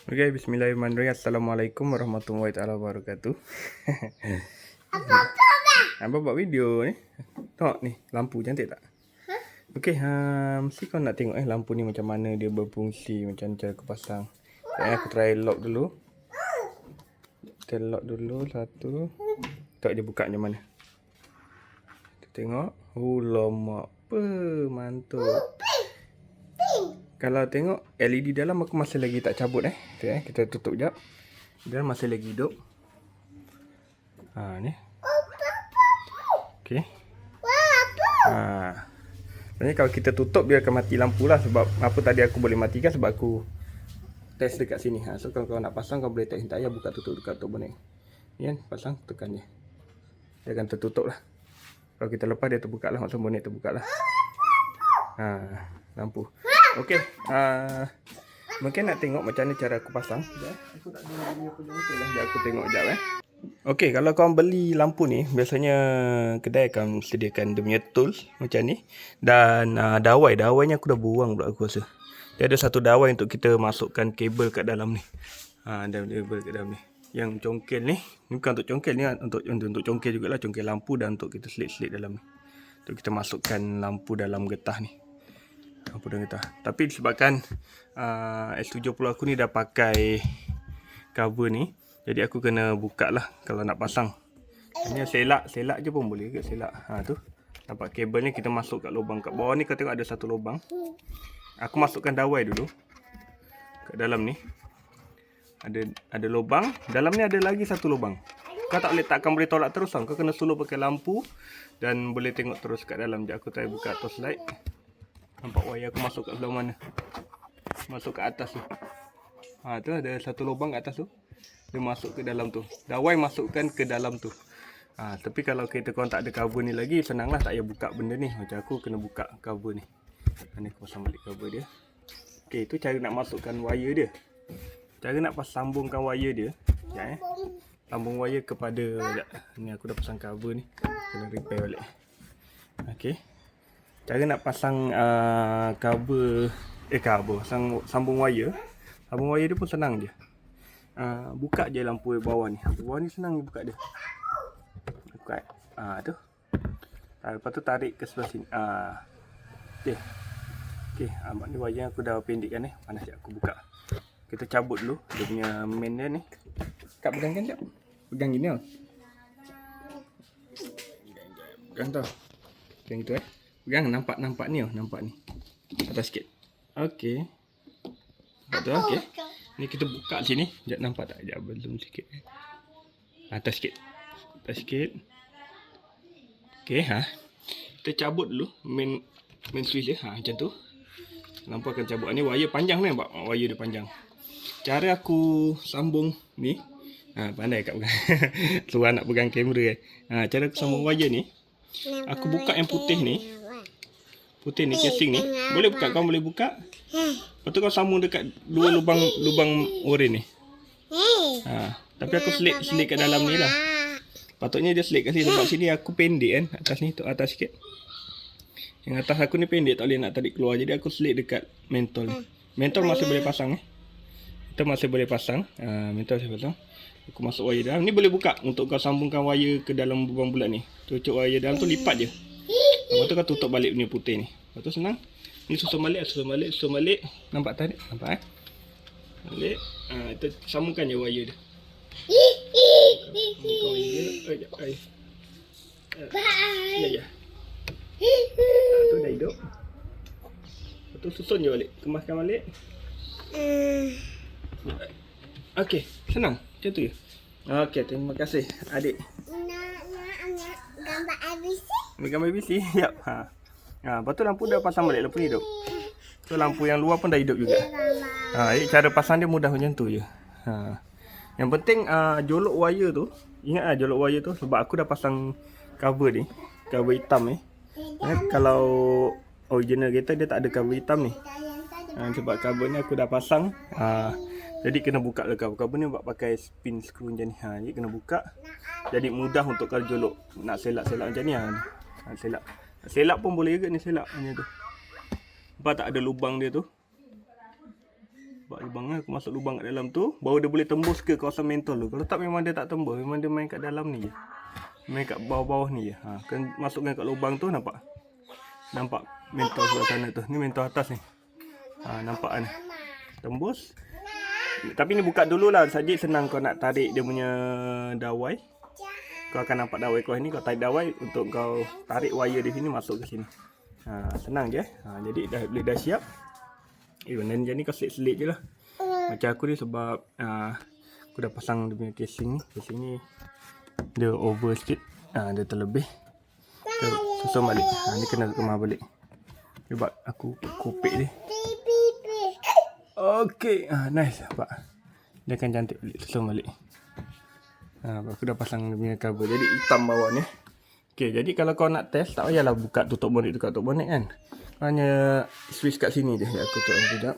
Okay, bismillahirrahmanirrahim. Assalamualaikum warahmatullahi taala wabarakatuh. Apa buat video ni? Tengok ni, lampu cantik tak? Okey, mesti kau nak tengok lampu ni macam mana dia berfungsi, macam cara aku pasang. Aku try lock dulu. Kita lock dulu satu. Tengok dia buka macam mana. Kita tengok. Lama apa? Mantul. Kalau tengok LED dalam aku masih lagi tak cabut Kita tutup jap. Dia masih lagi hidup. Ni. Okey. Sebenarnya kalau kita tutup dia akan mati lampu lah, sebab apa tadi aku boleh matikan sebab aku test dekat sini. So kalau kau nak pasang kau boleh test tayar buka tutup bonek. Ni kan pasang tekan je. Dia akan tertutup lah. Kalau kita lepas dia terbuka lah, maksud bonek terbuka lah. Lampu. Okey, mungkin nak tengok macam mana cara aku pasang. Aku tak ada video betul lah. Aku tengok sekejap Okey, kalau kau beli lampu ni, biasanya kedai akan sediakan dia punya tools macam ni. Dan dawainya aku dah buang pula aku rasa. Dia ada satu dawai untuk kita masukkan kabel kat dalam ni. Ada kabel kat dalam ni. Yang congkel ni bukan untuk congkel ni, untuk congkel jugalah, congkel lampu dan untuk kita selit-selit dalam ni. Untuk kita masukkan lampu dalam getah ni. Lampu dalam getah. Tapi disebabkan S70 aku ni dah pakai cover ni, jadi aku kena buka lah kalau nak pasang. Hanya selak je pun boleh ke selak. Tu. Nampak kabel ni kita masuk kat lubang kat bawah ni, kau tengok ada satu lubang. Aku masukkan dawai dulu kat dalam ni. Ada lubang, dalam ni ada lagi satu lubang. Kau tak boleh tolak terus kau kena suluh pakai lampu dan boleh tengok terus kat dalam. Sekejap aku try buka torchlight. Nampak wayar aku masuk kat sebelah mana? Masuk kat atas tu. Tu ada satu lubang kat atas tu. Dia masuk ke dalam tu. Dawai masukkan ke dalam tu. Tapi kalau kereta korang tak ada cover ni lagi, senanglah, tak payah buka benda ni. Macam aku kena buka cover ni. Ni aku pasang balik cover dia. Okey, itu cara nak masukkan wire dia. Cara nak sambungkan wire dia. Sambung wire kepada ni, aku dah pasang cover ni. Kena repair balik. Okey. Cara nak pasang sambung wire. Sambung wire dia pun senang je. Buka je lampu bawah ni. Bawah ni senang je buka dia. Buka. Tu. Lepas tu tarik ke sebelah sini. Okey, ni wire aku dah pendekkan ni. Panas je aku buka. Kita cabut dulu dia punya main dia ni. Kak pegangkan jap. Pegang gini Pegang tau. Pegang gitu Pegang nampak ni nampak ni. Atas sikit. Okey. Betul okey. Ni kita buka sini. Sekejap nampak tak? Sekejap belum sikit. Atas sikit. Okey Kita cabut dulu main switch dia. Macam tu. Nampak akan cabut. Ni wire panjang ni, nampak wire dia panjang. Cara aku sambung ni, pandai kat pegang. Suruh nak pegang kamera cara aku sambung wire ni, aku buka yang putih ni. Putih ni, casing ni. Boleh buka, kau boleh buka. Lepas tu kau sambung dekat dua lubang oren ni. Tapi aku selit kat dalam ni lah. Patutnya dia selit kat sini, sebab sini aku pendek kan. Atas ni, tu atas sikit. Yang atas aku ni pendek, tak boleh nak tarik keluar. Jadi aku selit dekat mentol ni. Mentol masih boleh pasang Kita masih boleh pasang. Mentol saya pasang. Aku masuk wire dalam. Ni boleh buka untuk kau sambungkan wire ke dalam lubang bulat ni. Cucuk wire dalam tu, lipat je. Lepas tu kau tutup balik punya putih ni. Lepas tu senang. Ni susun balik. Nampak tarik? Nampak balik. Kita sambungkan je wire dia. Ya. Tu dah hidup. Lepas tu susun je balik. Kemaskan balik. Okey, senang. Macam tu je. Okey, terima kasih adik. Gambar ABC? Gambar ABC? Yap. Lepas tu lampu dah pasang balik, lampu ni hidup. So lampu yang luar pun dah hidup juga. Cara pasang dia mudah macam tu je. Yang penting jolok wire tu. Ingat jolok wire tu, sebab aku dah pasang cover ni, cover hitam ni. Kalau original kereta dia tak ada cover hitam ni. Sebab cover ni aku dah pasang. Jadi kena buka lah cover ni buat pakai spin screw macam ni. Jadi kena buka. Jadi mudah untuk kalau jolok nak selak-selak macam ni. Selak pun boleh juga ni, selak macam tu. Nampak tak ada lubang dia tu? Sebab lubang aku masuk lubang kat dalam tu, baru dia boleh tembus ke kawasan mentol tu. Kalau tak memang dia tak tembus, memang dia main kat dalam ni je. Main kat bawah-bawah ni je. Kan masukkan kat lubang tu nampak. Nampak mentol sebelah sana tu. Ni mentol atas ni. Nampak kan? Tembus. Tapi ni buka dululah. Saja senang kau nak tarik dia punya dawai. Kau akan nampak dawai kau ni. Kau tarik dawai untuk kau tarik wire di sini masuk ke sini. Senang je. Jadi dah siap. Benda ni jadi kau selit-selit je lah. Macam aku ni sebab aku dah pasang dia punya casing ni. Casing ni dia over sikit. Dia terlebih. Kita susun balik. Ni kena kemar balik. Sebab aku kupik dia. Okay, nice nampak. Dia akan cantik balik, susun balik. Aku dah pasang dia punya cover. Jadi hitam bawah ni. Okay, jadi kalau kau nak test, tak payahlah buka tutup bonet kan. Kau hanya switch kat sini je. Aku tutup sekejap.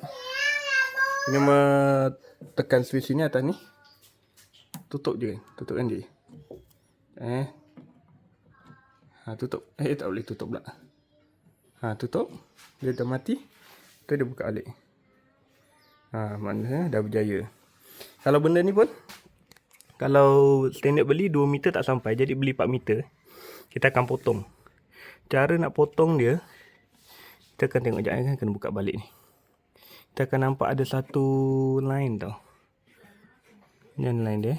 Kena tekan switch sini atas ni. Tutup je kan. Tutupkan je. Tutup. Tak boleh tutup pula. Tutup. Dia dah mati. Tu dia buka balik. Maknanya dah berjaya. Kalau benda ni pun, kalau standard beli 2 meter tak sampai, jadi beli 4 meter. Kita akan potong. Cara nak potong dia, kita akan tengok sekejap kan, kena buka balik ni. Kita akan nampak ada satu line tau. Ni line dia.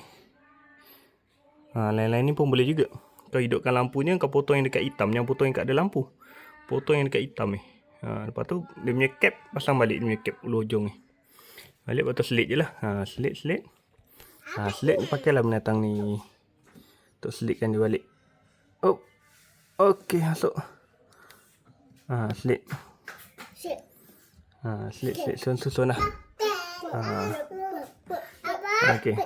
Line-line ni pun boleh juga. Kau hidupkan lampunya, kau potong yang dekat hitam. Jangan potong yang kat ada lampu. Potong yang dekat hitam ni. Lepas tu, dia punya cap, pasang balik dia punya cap ulu hujung ni. Balik, lepas tu selit je lah. Selit. Selit ni pakailah binatang ni. Untuk selitkan dia balik. Okey, masuk. Selit. Selit. Susun lah. Okey.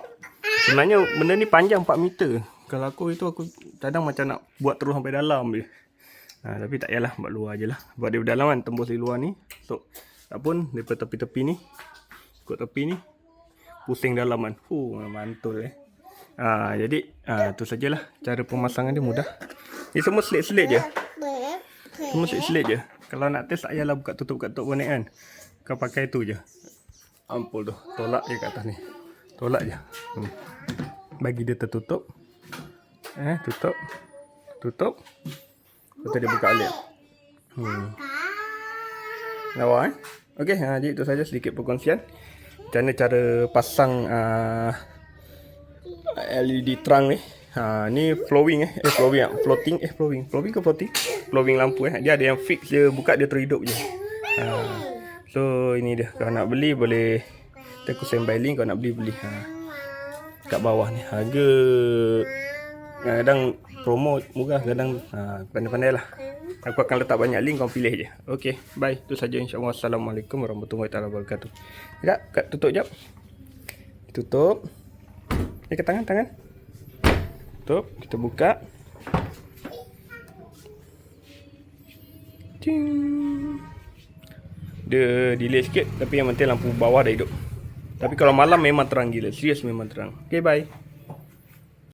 Sebenarnya benda ni panjang 4 meter. Kalau aku kadang macam nak buat terus sampai dalam je. Tapi tak payahlah, buat luar je lah. Buat dia dalam kan, tembus di luar ni. So, tak pun, daripada tepi-tepi ni. Ikut tepi ni. Pusing dalam kan. Mantul jadi, tu sajalah. Cara pemasangan dia mudah. Ni semua selit-selit je. Semua selit-selit je. Kalau nak test, tak payahlah buka tutup kat bonet kan. Kau pakai tu je. Ampul tu. Tolak je kat atas ni. Tolak je. Bagi dia tertutup. Tutup. Lepas tu dia buka balik. Lawa Okey, jadi itu saja sedikit perkongsian. Macam mana cara pasang LED trunk ni. Ni flowing flowing lampu Dia ada yang fix, dia buka dia terhidup je. So ini dia. Kalau nak beli boleh tekan standby link. Kalau nak beli kat bawah ni. Harga kadang promo murah, kadang pandai-pandai lah. Aku akan letak banyak link, kau pilih je. Okay, bye. Itu saja insyaAllah. Assalamualaikum warahmatullahi wabarakatuh. Sekejap, tutup jap. Tutup. Ke tangan. Tutup, kita buka. Ting. Dia delay sikit, tapi yang penting lampu bawah dah hidup. Tapi kalau malam memang terang gila. Serius memang terang. Okay, bye.